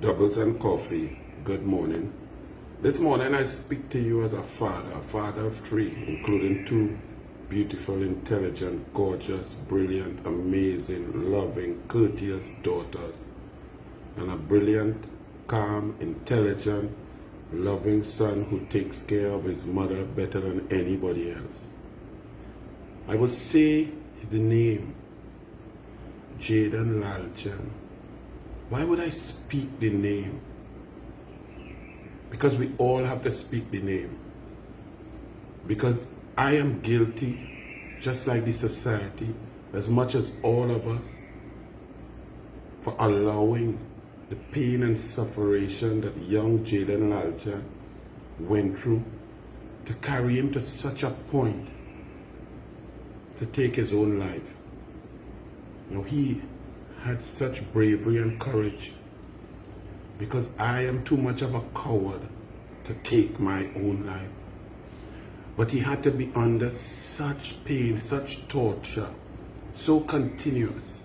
Doubles and coffee, good morning. This morning I speak to you as a father of three, including two beautiful, intelligent, gorgeous, brilliant, amazing, loving, courteous daughters, and a brilliant, calm, intelligent, loving son who takes care of his mother better than anybody else. I would say the name, Jayen Lan. Why would I speak the name? Because we all have to speak the name. Because I am guilty, just like the society, as much as all of us, for allowing the pain and suffering that young Jayen Lan went through to carry him to such a point to take his own life. He had such bravery and courage because I am too much of a coward to take my own life. But he had to be under such pain, such torture, so continuous.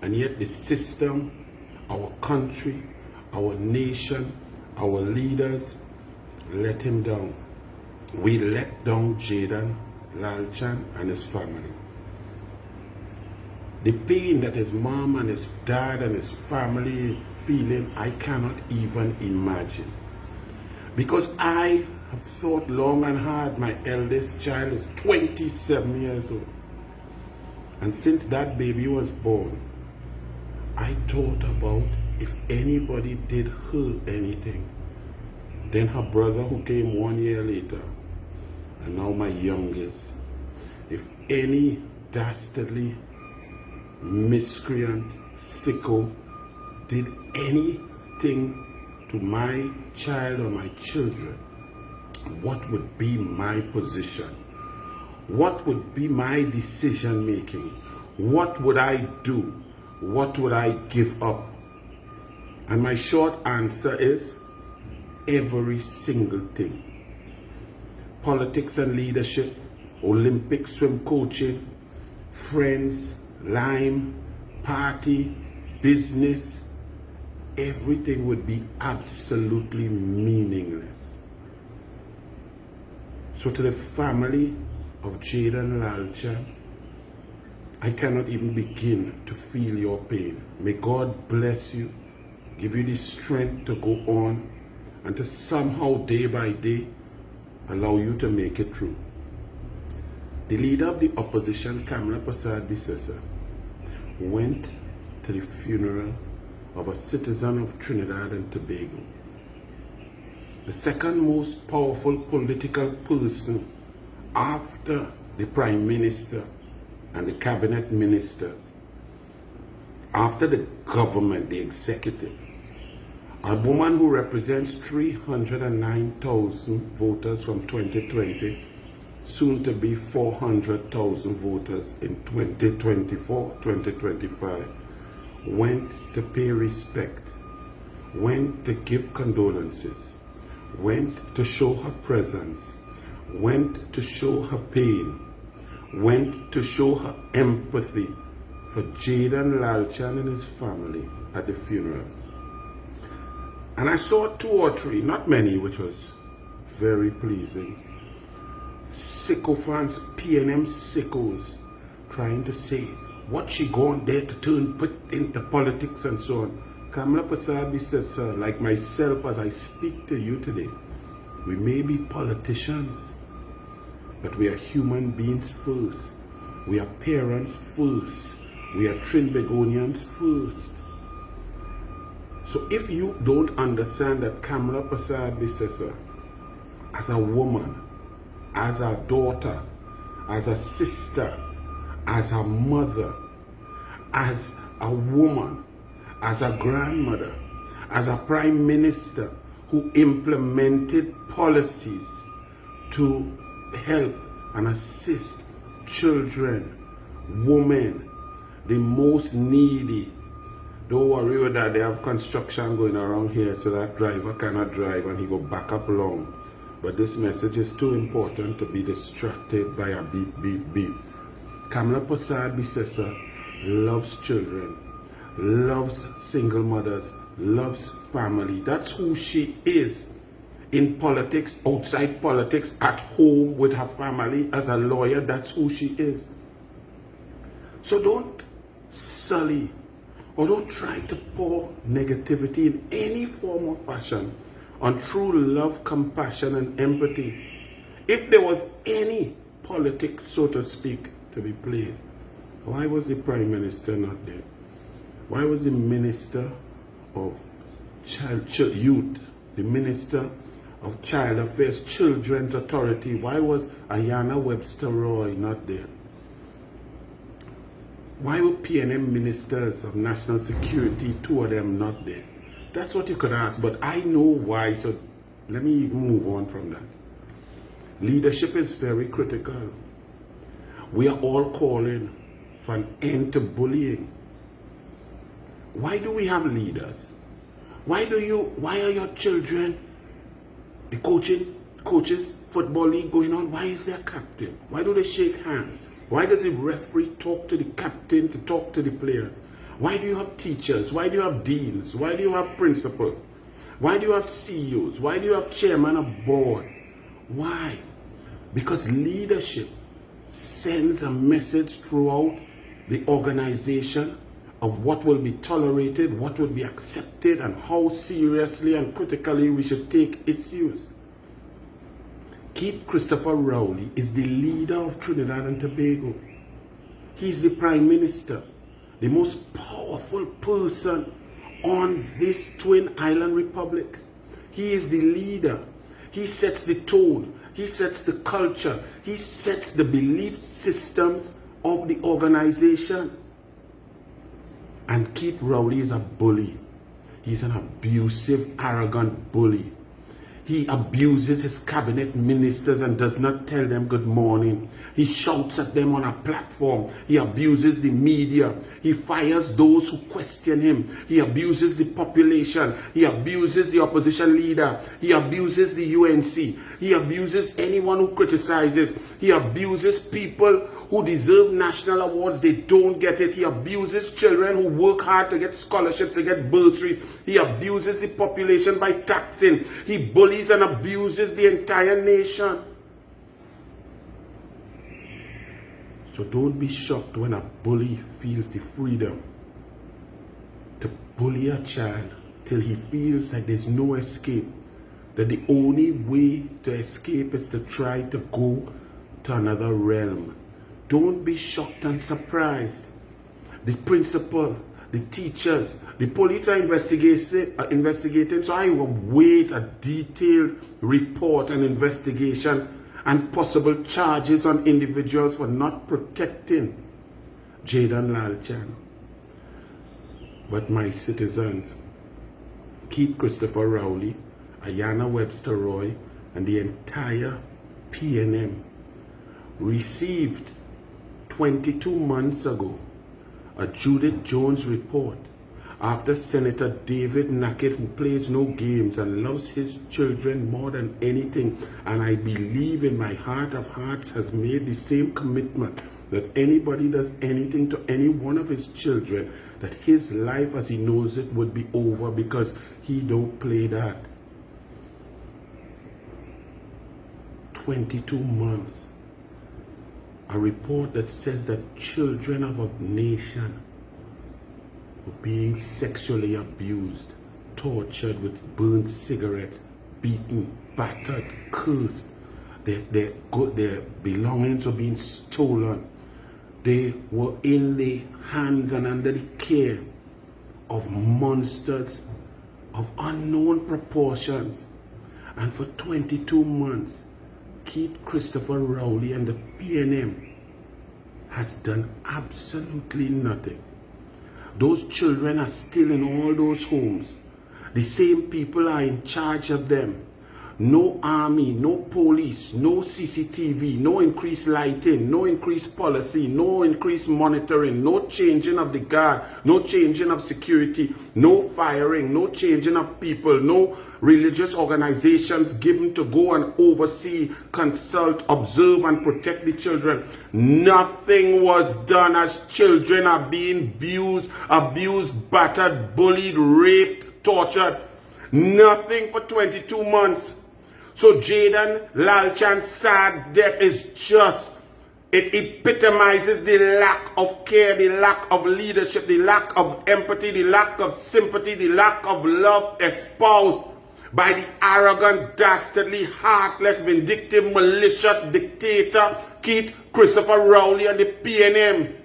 And yet the system, our country, our nation, our leaders let him down. We let down Jayen Lan and his family. The pain that his mom and his dad and his family feeling, I cannot even imagine. Because I have thought long and hard. My eldest child is 27 years old. And since that baby was born, I thought about if anybody did her anything. Then her brother who came 1 year later, and now my youngest. If any dastardly miscreant, sicko, did anything to my child or my children, what would be my position? What would be my decision making? What would I do? What would I give up? And my short answer is every single thing. Politics and leadership, Olympic swim coaching, friends, lime, party, business, everything would be absolutely meaningless. So to the family of Jayen Lan, I cannot even begin to feel your pain. May God bless you, give you the strength to go on, and to somehow day by day allow you to make it through. The leader of the opposition, Kamala Bissessar, went to the funeral of a citizen of Trinidad and Tobago. The second most powerful political person after the Prime Minister and the cabinet ministers, after the government, the executive, a woman who represents 309,000 voters from 2020, soon to be 400,000 voters in 2024, 2025, went to pay respect, went to give condolences, went to show her presence, went to show her pain, went to show her empathy for Jayen Lan and his family at the funeral. And I saw 2 or 3, not many, which was very pleasing, sycophants, PNM sickos, trying to say what she gone there to put into politics and so on. Kamala Bissessar, like myself as I speak to you today, we may be politicians, but we are human beings first. We are parents first. We are Trinbagonians first. So if you don't understand that Kamala Bissessar, as a woman, as a daughter, as a sister, as a mother, as a woman, as a grandmother, as a prime minister who implemented policies to help and assist children, women, the most needy. Don't worry with that, they have construction going around here, so that driver cannot drive and he go back up along. But this message is too important to be distracted by a beep, beep, beep. Kamala Bissessar loves children, loves single mothers, loves family. That's who she is. In politics, outside politics, at home with her family, as a lawyer, that's who she is. So don't sully or don't try to pour negativity in any form or fashion on true love, compassion, and empathy. If there was any politics, so to speak, to be played, why was the Prime Minister not there? Why was the Minister of Youth, the Minister of Child Affairs, Children's Authority, why was Ayanna Webster Roy not there? Why were PNM Ministers of National Security, two of them, not there? That's what you could ask, but I know why, so let me move on from that. Leadership is very critical. We are all calling for an end to bullying. Why do we have leaders? Why are your children, the coaches, football league going on, why is there a captain? Why do they shake hands? Why does the referee talk to the captain to talk to the players? Why do you have teachers? Why do you have deans? Why do you have principals? Why do you have CEOs? Why do you have chairman of board? Why? Because leadership sends a message throughout the organization of what will be tolerated, what will be accepted, and how seriously and critically we should take issues. Keith Christopher Rowley is the leader of Trinidad and Tobago. He's the Prime Minister, the most powerful person on this twin island republic. He is the leader. He sets the tone. He sets the culture. He sets the belief systems of the organization. And Keith Rowley is a bully. He's an abusive, arrogant bully. He abuses his cabinet ministers and does not tell them good morning. He shouts at them on a platform. He abuses the media. He fires those who question him. He abuses the population. He abuses the opposition leader. He abuses the UNC. He abuses anyone who criticizes. He abuses people who deserve national awards. They don't get it. He abuses children who work hard to get scholarships, to get bursaries. He abuses the population by taxing. He bullies and abuses the entire nation. So don't be shocked when a bully feels the freedom to bully a child till he feels like there's no escape. That the only way to escape is to try to go to another realm. Don't be shocked and surprised. The principal, the teachers, the police are investigating, so I will wait a detailed report and investigation and possible charges on individuals for not protecting Jayen Lan. But my citizens, Keith Christopher Rowley, Ayanna Webster Roy, and the entire PNM received 22 months ago a Judith Jones report after Senator David Nackett, who plays no games and loves his children more than anything, and I believe in my heart of hearts has made the same commitment that anybody does anything to any one of his children, that his life as he knows it would be over, because he don't play that. 22 months. A report that says that children of a nation were being sexually abused, tortured with burnt cigarettes, beaten, battered, cursed. Their belongings were being stolen. They were in the hands and under the care of monsters of unknown proportions. And for 22 months, Keith Christopher Rowley and the PNM has done absolutely nothing. Those children are still in all those homes. The same people are in charge of them. No army, no police, no CCTV, no increased lighting, no increased policy, no increased monitoring, no changing of the guard, no changing of security, no firing, no changing of people, no religious organizations given to go and oversee, consult, observe, and protect the children. Nothing was done as children are being abused, battered, bullied, raped, tortured. Nothing for 22 months. So Jayen Lan's sad death is just, it epitomizes the lack of care, the lack of leadership, the lack of empathy, the lack of sympathy, the lack of love espoused by the arrogant, dastardly, heartless, vindictive, malicious dictator Keith Christopher Rowley and the PNM.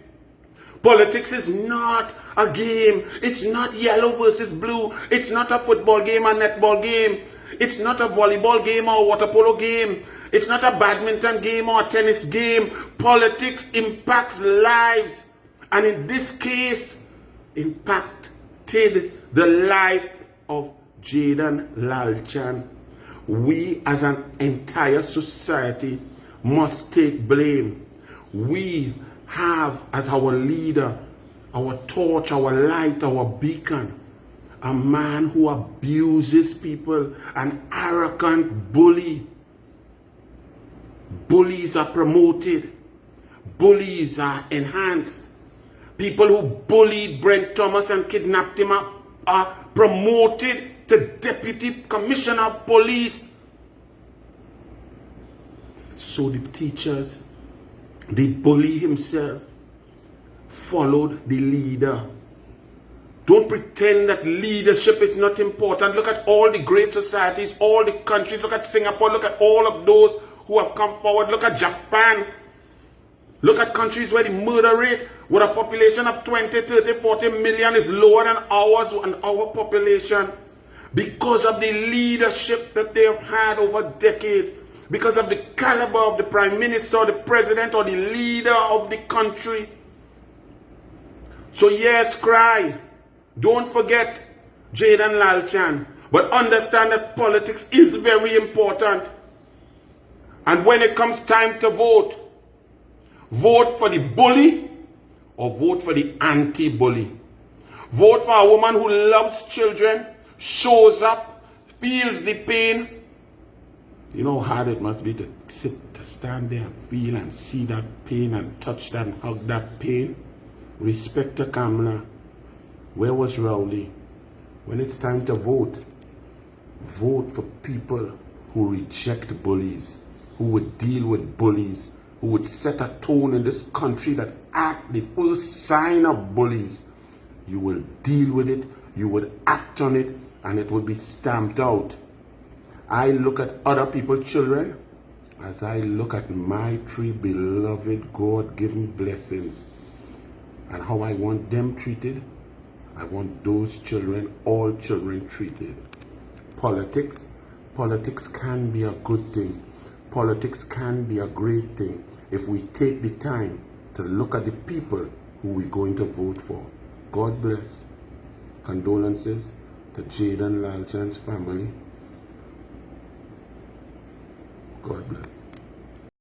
Politics is not a game. It's not yellow versus blue. It's not a football game or netball game. It's not a volleyball game or a water polo game. It's not a badminton game or a tennis game. Politics impacts lives. And in this case, impacted the life of Jayen Lan. We as an entire society must take blame. We have as our leader, our torch, our light, our beacon, a man who abuses people, an arrogant bully. Bullies are promoted. Bullies are enhanced. People who bullied Brent Thomas and kidnapped him are promoted to Deputy Commissioner of Police. So the teachers, the bully himself, followed the leader. Don't pretend that leadership is not important. Look at all the great societies, all the countries. Look at Singapore. Look at all of those who have come forward. Look at Japan. Look at countries where the murder rate with a population of 20, 30, 40 million is lower than ours and our population. Because of the leadership that they have had over decades. Because of the caliber of the Prime Minister or the President or the leader of the country. So yes, cry. Don't forget Jayen Lan, but understand that politics is very important. And when it comes time to vote, vote for the bully or vote for the anti-bully. Vote for a woman who loves children, shows up, feels the pain. You know how hard it must be to stand there and feel and see that pain and touch that and hug that pain. Respect to Kamala. Where was Rowley? When it's time to vote, vote for people who reject bullies, who would deal with bullies, who would set a tone in this country that at the first sign of bullies, you will deal with it, you would act on it, and it will be stamped out. I look at other people's children as I look at my three beloved God-given blessings and how I want them treated. I want those children, all children, treated. Politics can be a good thing. Politics can be a great thing if we take the time to look at the people who we're going to vote for. God bless. Condolences to Jayen Lan's family. God bless.